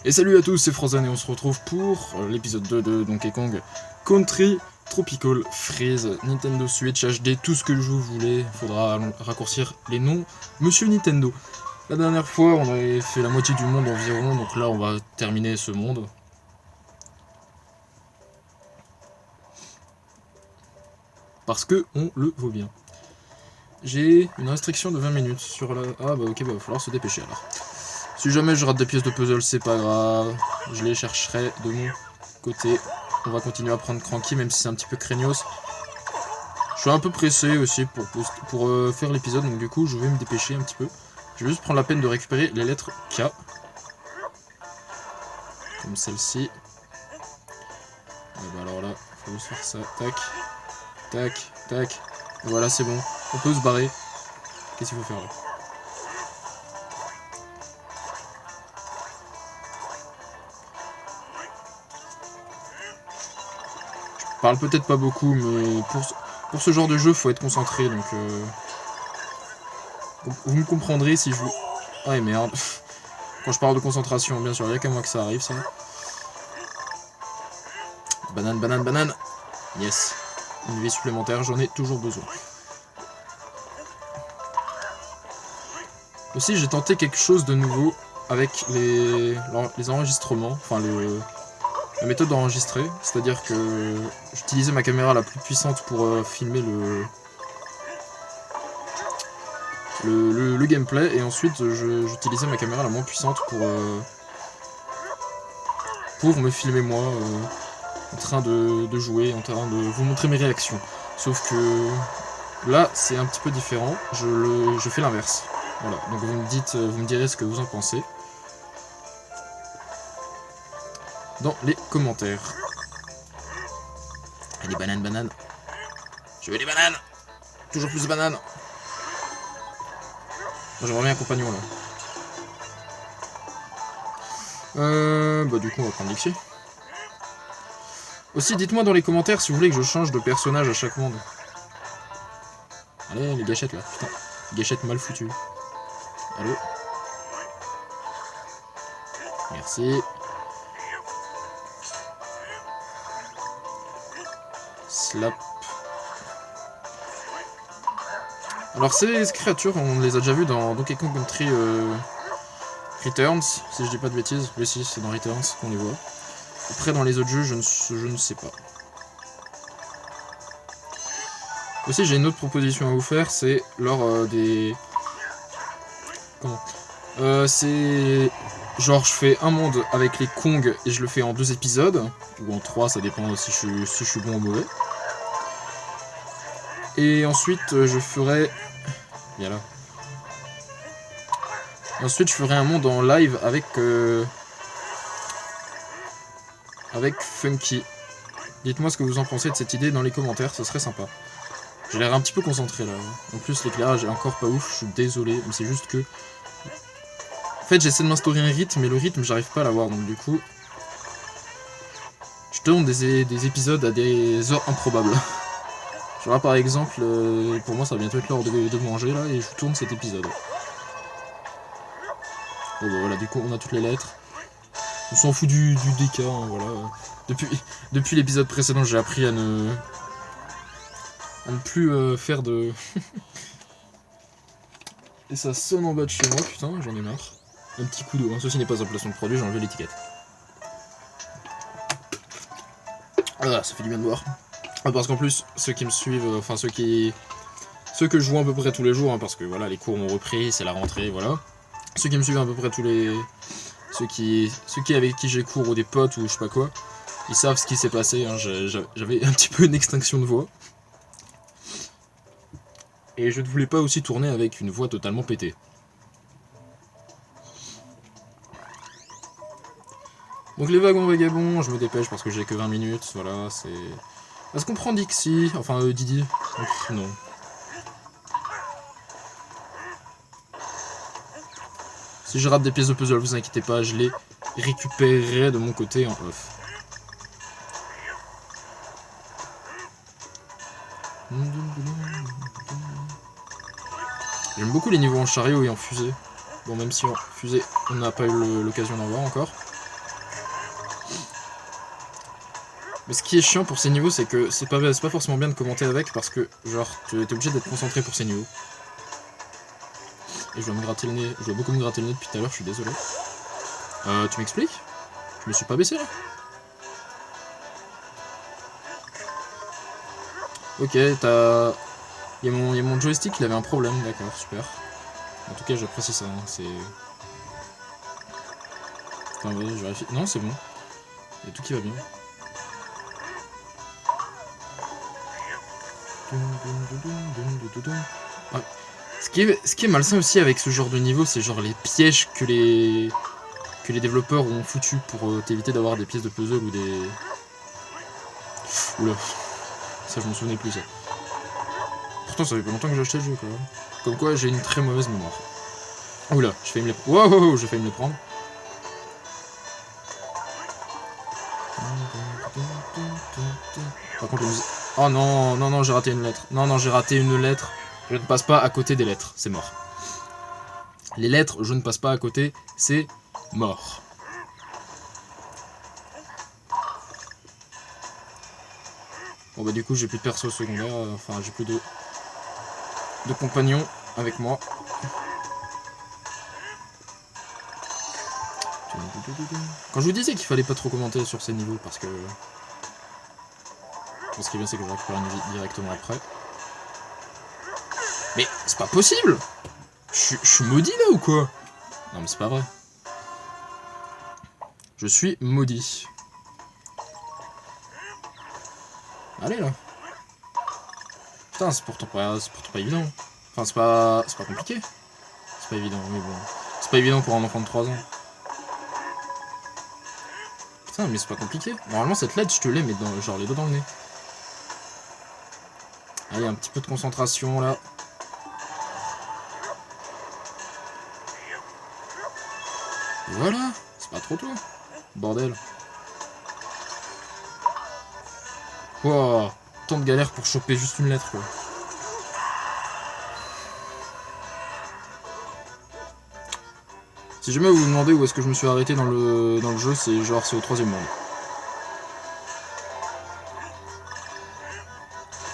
Et salut à tous, c'est Frozen et on se retrouve pour l'épisode 2 de Donkey Kong Country Tropical Freeze, Nintendo Switch HD, tout ce que je voulais, faudra raccourcir les noms, Monsieur Nintendo. La dernière fois, on avait fait la moitié du monde environ, donc là on va terminer ce monde. Parce que on le vaut bien. J'ai une restriction de 20 minutes sur la... Ah bah ok, bah va falloir se dépêcher alors. Si jamais je rate des pièces de puzzle, c'est pas grave, je les chercherai de mon côté. On va continuer à prendre Cranky, même si c'est un petit peu craignos. Je suis un peu pressé aussi pour faire l'épisode, donc du coup je vais me dépêcher un petit peu. Je vais juste prendre la peine de récupérer les lettres K. Comme celle-ci. Et bah alors là, faut juste faire ça, tac, tac, tac. Et voilà, c'est bon, on peut se barrer. Qu'est-ce qu'il faut faire là ? Je parle peut-être pas beaucoup, mais pour ce genre de jeu, faut être concentré, donc vous me comprendrez si je vous... Ah merde. Quand je parle de concentration, bien sûr, il n'y a qu'à moi que ça arrive, ça. Banane, banane, banane. Yes. Une vie supplémentaire, j'en ai toujours besoin. Aussi, j'ai tenté quelque chose de nouveau avec les enregistrements, enfin la méthode d'enregistrer, c'est-à-dire que j'utilisais ma caméra la plus puissante pour filmer le gameplay, et ensuite j'utilisais ma caméra la moins puissante pour me filmer moi en train de jouer, en train de vous montrer mes réactions. Sauf que là c'est un petit peu différent, je fais l'inverse. Voilà, donc vous me direz ce que vous en pensez dans les commentaires. Allez, banane, banane. Je veux des bananes. Toujours plus de bananes. J'aimerais bien un compagnon là. Bah du coup on va prendre Dixie. Aussi dites-moi dans les commentaires si vous voulez que je change de personnage à chaque monde. Allez les gâchettes là, putain. Gâchettes mal foutues. Allô. Merci. Slap. Alors ces créatures, on les a déjà vues dans Donkey Kong Country Returns, si je dis pas de bêtises. Oui, si, c'est dans Returns qu'on les voit. Après, dans les autres jeux, je ne sais pas. Aussi, j'ai une autre proposition à vous faire, c'est lors des... Comment c'est... Genre, je fais un monde avec les Kong et je le fais en 2 épisodes, ou en 3, ça dépend si je suis bon ou mauvais. Et ensuite, je ferai... Viens là. Ensuite, je ferai un monde en live avec Funky. Dites-moi ce que vous en pensez de cette idée dans les commentaires, ce serait sympa. J'ai l'air un petit peu concentré là. En plus, l'éclairage est encore pas ouf, je suis désolé, mais c'est juste que... En fait, j'essaie de m'instaurer un rythme, mais le rythme, j'arrive pas à l'avoir, donc du coup... Je tourne des épisodes à des heures improbables. Genre là, par exemple, pour moi, ça va bientôt être l'heure de manger, là, et je tourne cet épisode. Bon, bah voilà, du coup, on a toutes les lettres. On s'en fout du DK, hein, voilà. Depuis l'épisode précédent, j'ai appris à ne plus faire de... Et ça sonne en bas de chez moi, putain, j'en ai marre. Un petit coup d'eau, hein. Ceci n'est pas un placement de produit, j'ai enlevé l'étiquette. Ah, ça fait du bien de boire. Ah, parce qu'en plus, ceux qui me suivent, enfin ceux que je vois à peu près tous les jours, hein, parce que voilà, les cours ont repris, c'est la rentrée, voilà. Ceux qui me suivent à peu près tous les... Ceux qui avec qui j'ai cours ou des potes ou je sais pas quoi, ils savent ce qui s'est passé, hein. J'avais un petit peu une extinction de voix. Et je ne voulais pas aussi tourner avec une voix totalement pétée. Donc les wagons vagabonds, je me dépêche parce que j'ai que 20 minutes, voilà, c'est... Est-ce qu'on prend Dixie? Enfin, Didi? Ouf, non. Si je rate des pièces de puzzle, vous inquiétez pas, je les récupérerai de mon côté en off. J'aime beaucoup les niveaux en chariot et en fusée. Bon, même si en fusée, on n'a pas eu l'occasion d'en voir encore. Mais ce qui est chiant pour ces niveaux, c'est que c'est pas forcément bien de commenter avec, parce que, genre, tu es obligé d'être concentré pour ces niveaux. Et je dois me gratter le nez, je dois beaucoup me gratter le nez depuis tout à l'heure, je suis désolé. Tu m'expliques? Je me suis pas baissé là? Ok, t'as... Il y a mon joystick, il avait un problème, d'accord, super. En tout cas, j'apprécie ça, hein, c'est... Attends, vas-y, je vérifie. Non, c'est bon. Il y a tout qui va bien. Ouais. Ce qui est malsain aussi avec ce genre de niveau, c'est genre les pièges que les développeurs ont foutus pour t'éviter d'avoir des pièces de puzzle ou des... Oula. Ça, je me souvenais plus, ça. Pourtant, ça fait pas longtemps que j'ai acheté le jeu, quoi. Comme quoi, j'ai une très mauvaise mémoire. Oula, j'ai failli me les... Wow, j'ai failli me les prendre. Par contre, la musique... Oh non, non, non, j'ai raté une lettre. Non, non, j'ai raté une lettre. Je ne passe pas à côté des lettres, c'est mort. Les lettres, je ne passe pas à côté, c'est mort. Bon bah du coup j'ai plus de perso secondaire, enfin j'ai plus de compagnons avec moi. Quand je vous disais qu'il fallait pas trop commenter sur ces niveaux parce que... Ce qui est bien c'est que je récupère une vie directement après. Mais c'est pas possible! Je suis maudit là ou quoi? Non mais c'est pas vrai. Je suis maudit. Allez là. Putain, c'est pourtant pas évident. Enfin, c'est pas compliqué. C'est pas évident, mais bon. C'est pas évident pour un enfant de 3 ans. Putain, mais c'est pas compliqué. Normalement, cette lettre, je te l'ai, mais dans, genre les doigts dans le nez. Allez, un petit peu de concentration là. Voilà, c'est pas trop tôt. Bordel. Wow, tant de galère pour choper juste une lettre quoi. Si jamais vous vous demandez où est-ce que je me suis arrêté dans le jeu, c'est genre c'est au 3e monde.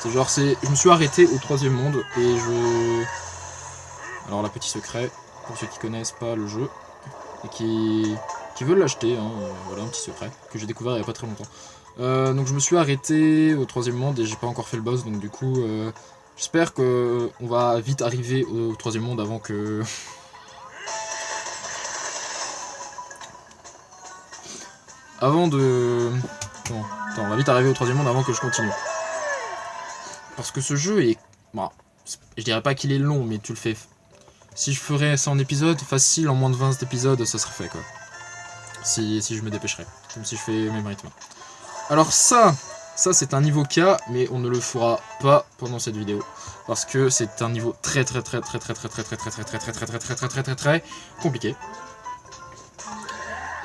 C'est genre c'est... Je me suis arrêté au 3e monde et je... Alors là, petit secret, pour ceux qui connaissent pas le jeu et qui veulent l'acheter, hein, voilà un petit secret que j'ai découvert il y a pas très longtemps. Donc je me suis arrêté au 3e monde et j'ai pas encore fait le boss, donc du coup j'espère que on va vite arriver au 3e monde avant que... Avant de... Bon, attends, on va vite arriver au 3e monde avant que je continue. Parce que ce jeu est... Bon, je dirais pas qu'il est long, mais tu le fais... Si je ferais ça en épisode, facile, en moins de 20 épisodes, ça serait fait, quoi. Si je me dépêcherais. Comme si je fais le même rythme. Alors ça c'est un niveau K, mais on ne le fera pas pendant cette vidéo. Parce que c'est un niveau très compliqué.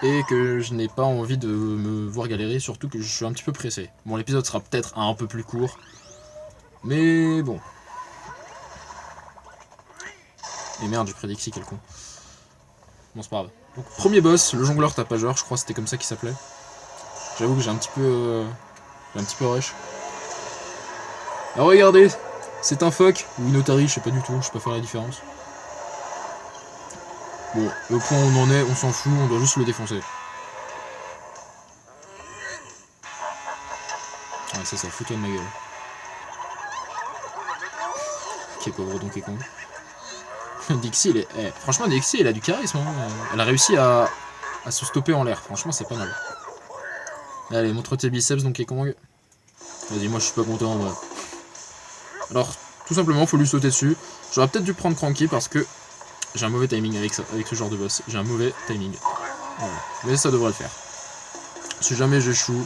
Et que je n'ai pas envie de me voir galérer, surtout que je suis un petit peu pressé. Bon, l'épisode sera peut-être un peu plus court, mais bon. Et merde, j'ai pris Dixie, quel con. Bon, c'est pas grave. Donc, premier boss, le jongleur tapageur, je crois que c'était comme ça qu'il s'appelait. J'avoue que j'ai un petit peu rush. Alors regardez, c'est un phoque ou une otarie, je sais pas du tout, je sais pas faire la différence. Bon, au point où on en est, on s'en fout, on doit juste le défoncer. Ouais, ça fout-toi de ma gueule. Ok, pauvre Donkey Kong. Dixie, il est... franchement, Dixie, elle a du charisme. Hein. Elle a réussi à se stopper en l'air. Franchement, c'est pas mal. Allez, montre tes biceps, Donkey Kong. Vas-y, moi, je suis pas content, moi. Alors, tout simplement, faut lui sauter dessus. J'aurais peut-être dû prendre Cranky parce que j'ai un mauvais timing avec ce genre de boss. J'ai un mauvais timing. Voilà. Mais ça devrait le faire. Si jamais j'échoue,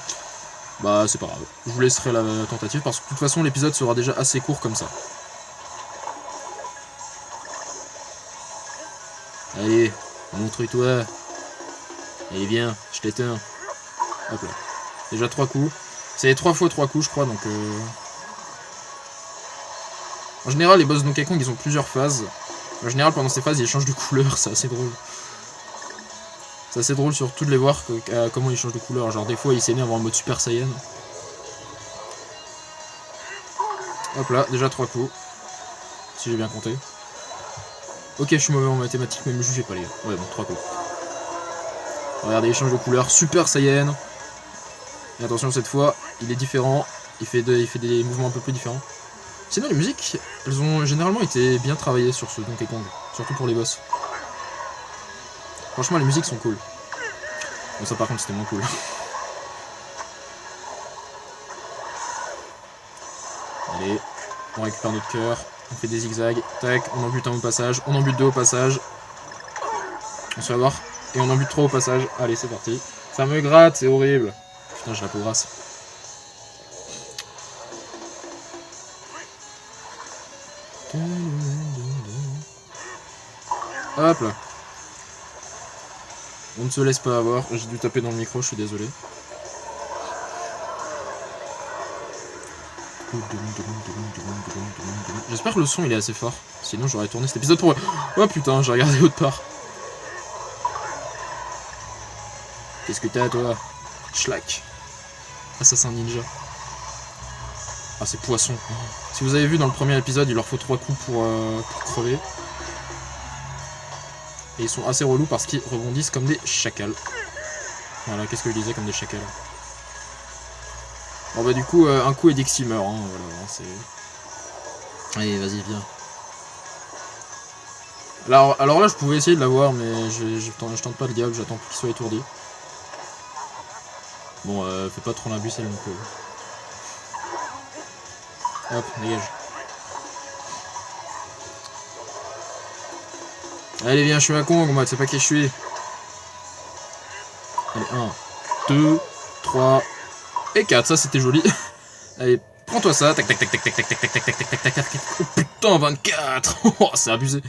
bah c'est pas grave. Je vous laisserai la tentative parce que de toute façon, l'épisode sera déjà assez court comme ça. Allez, montre-toi. Allez, viens, je t'éteins. Hop là. Déjà 3 coups. C'est 3 fois 3 coups, je crois, donc... En général, les boss Donkey Kong, ils ont plusieurs phases. En général, pendant ces phases, ils changent de couleur, c'est assez drôle. C'est assez drôle surtout de les voir comment ils changent de couleur. Genre, des fois, ils s'énervent en mode Super Saiyan. Hop là, déjà 3 coups. Si j'ai bien compté. Ok, je suis mauvais en mathématiques, mais me jugez pas les gars. Ouais, bon, 3 coups. Regardez, échange de couleurs, Super Saiyan. Et attention, cette fois, il est différent. Il fait des mouvements un peu plus différents. Sinon, les musiques, elles ont généralement été bien travaillées sur ce Donkey Kong. Surtout pour les boss. Franchement, les musiques sont cool. Bon, ça par contre, c'était moins cool. Allez, on récupère notre cœur. On fait des zigzags. Tac, on en bute un au passage. On en bute deux au passage. On se fait avoir. Et on en bute 3 au passage. Allez, c'est parti. Ça me gratte, c'est horrible. Putain, j'ai la peau grasse. Hop là. On ne se laisse pas avoir. J'ai dû taper dans le micro, je suis désolé. J'espère que le son il est assez fort. Sinon j'aurais tourné cet épisode pour... Oh putain, j'ai regardé autre part. Qu'est-ce que t'as toi? Schlack. Assassin ninja. Ah c'est poisson. Si vous avez vu dans le premier épisode, il leur faut 3 coups pour crever. Et ils sont assez relous parce qu'ils rebondissent comme des chacals. Voilà, qu'est-ce que je disais comme des chacals. Bon bah du coup, un coup et Dixie meurt, hein, voilà, c'est... Allez, vas-y, viens. Alors là, je pouvais essayer de l'avoir, mais je tente pas le diable, j'attends qu'il soit étourdi. Bon, fais pas trop l'imbécile non plus. Hop, dégage. Allez, viens, je suis un con, moi, tu sais pas qui je suis. Allez, 1, 2, 3 et 4, ça c'était joli. Allez, prends-toi ça, tac tac tac tac tac tac tac tac tac tac tac tac tac tac. Oh putain, 24. Oh, c'est abusé.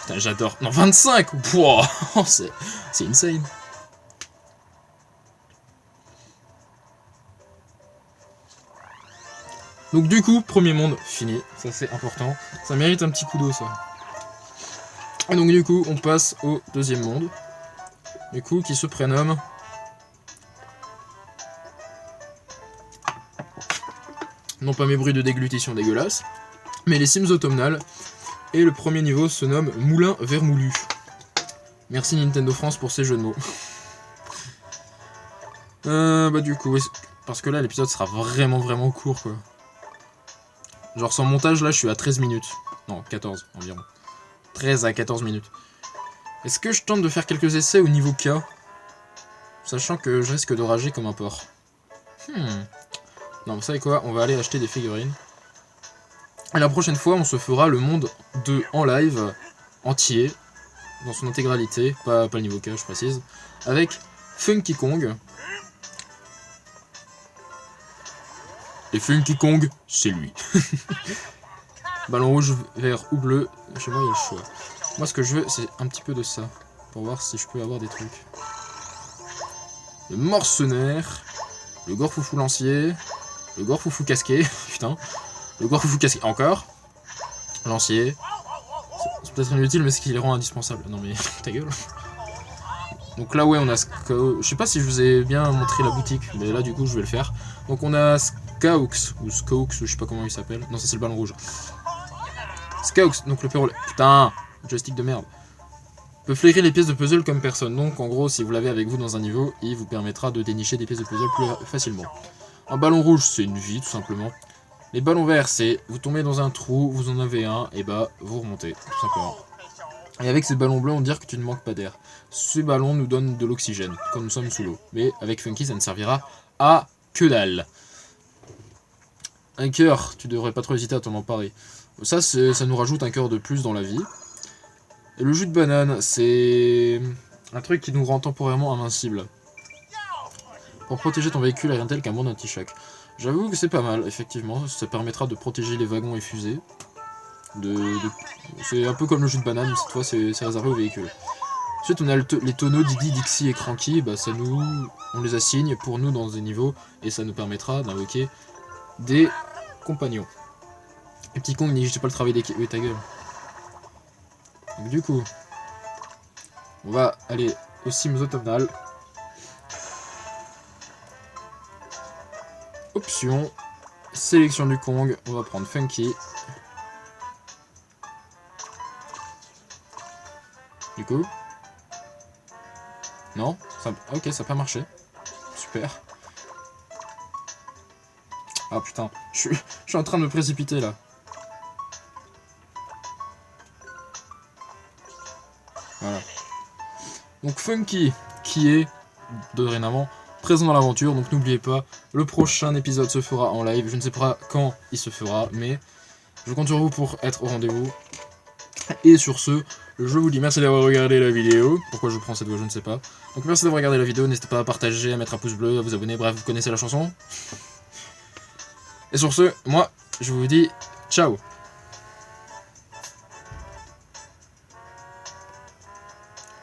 Putain, j'adore. Non, 25. Wow, c'est insane. Donc du coup, premier monde fini, ça c'est important, ça mérite un petit coup d'eau ça. Et donc du coup, on passe au deuxième monde, du coup, qui se prénomme... Non pas mes bruits de déglutition dégueulasses, mais les cimes automnales, et le premier niveau se nomme Moulin Vermoulu. Merci Nintendo France pour ces jeux de mots. Bah du coup, parce que là l'épisode sera vraiment court quoi. Genre sans montage là je suis à 13 minutes. Non 14 environ. 13 à 14 minutes. Est-ce que je tente de faire quelques essais au niveau K? Sachant que je risque de rager comme un porc. Non vous savez quoi, on va aller acheter des figurines. Et la prochaine fois on se fera le monde 2 en live, entier, dans son intégralité, pas le niveau K je précise, avec Funky Kong. Et Funky Kong, c'est lui. Ballon rouge, vert ou bleu, chez moi il y a le choix. Moi ce que je veux c'est un petit peu de ça, pour voir si je peux avoir des trucs. Le morcenaire, le gorfoufou lancier, le gorfoufou casqué, putain, le gorfoufou casqué, encore, lancier. C'est peut-être inutile mais ce qui les rend indispensables. Non mais ta gueule. Donc là ouais on a je sais pas si je vous ai bien montré la boutique, mais là du coup je vais le faire. Donc on a Skaux, ou Skaux, ou je sais pas comment il s'appelle. Non ça c'est le ballon rouge. Skaux, donc le perro... Putain, joystick de merde. Peut flairer les pièces de puzzle comme personne. Donc en gros si vous l'avez avec vous dans un niveau, il vous permettra de dénicher des pièces de puzzle plus facilement. Un ballon rouge c'est une vie tout simplement. Les ballons verts c'est vous tombez dans un trou, vous en avez un, et bah vous remontez tout simplement. Et avec ces ballons bleus, on dirait que tu ne manques pas d'air. Ces ballons nous donnent de l'oxygène, quand nous sommes sous l'eau. Mais avec Funky, ça ne servira à que dalle. Un cœur, tu devrais pas trop hésiter à t'en emparer. Ça nous rajoute un cœur de plus dans la vie. Et le jus de banane, c'est un truc qui nous rend temporairement invincible. Pour protéger ton véhicule, rien tel qu'un monde anti-choc. J'avoue que c'est pas mal, effectivement. Ça permettra de protéger les wagons et fusées. C'est un peu comme le jus de banane, mais cette fois c'est réservé aux véhicules. Ensuite on a les tonneaux Didi, Dixie et Cranky, bah ça on les assigne pour nous dans des niveaux et ça nous permettra d'invoquer des compagnons. Et petit con, n'églige pas le travail d'équipe. Oui ta gueule. Donc du coup, on va aller aux cimes automnales Option, sélection du Kong, on va prendre Funky. Du coup... Non ça... Ok, ça n'a pas marché. Super. Ah putain, je suis en train de me précipiter là. Voilà. Donc Funky, qui est dorénavant présent dans l'aventure, donc n'oubliez pas, le prochain épisode se fera en live. Je ne sais pas quand il se fera, mais je compte sur vous pour être au rendez-vous. Et sur ce, je vous dis merci d'avoir regardé la vidéo. Pourquoi je prends cette voix, je ne sais pas. Donc merci d'avoir regardé la vidéo, n'hésitez pas à partager, à mettre un pouce bleu, à vous abonner, bref, vous connaissez la chanson. Et sur ce, moi, je vous dis ciao.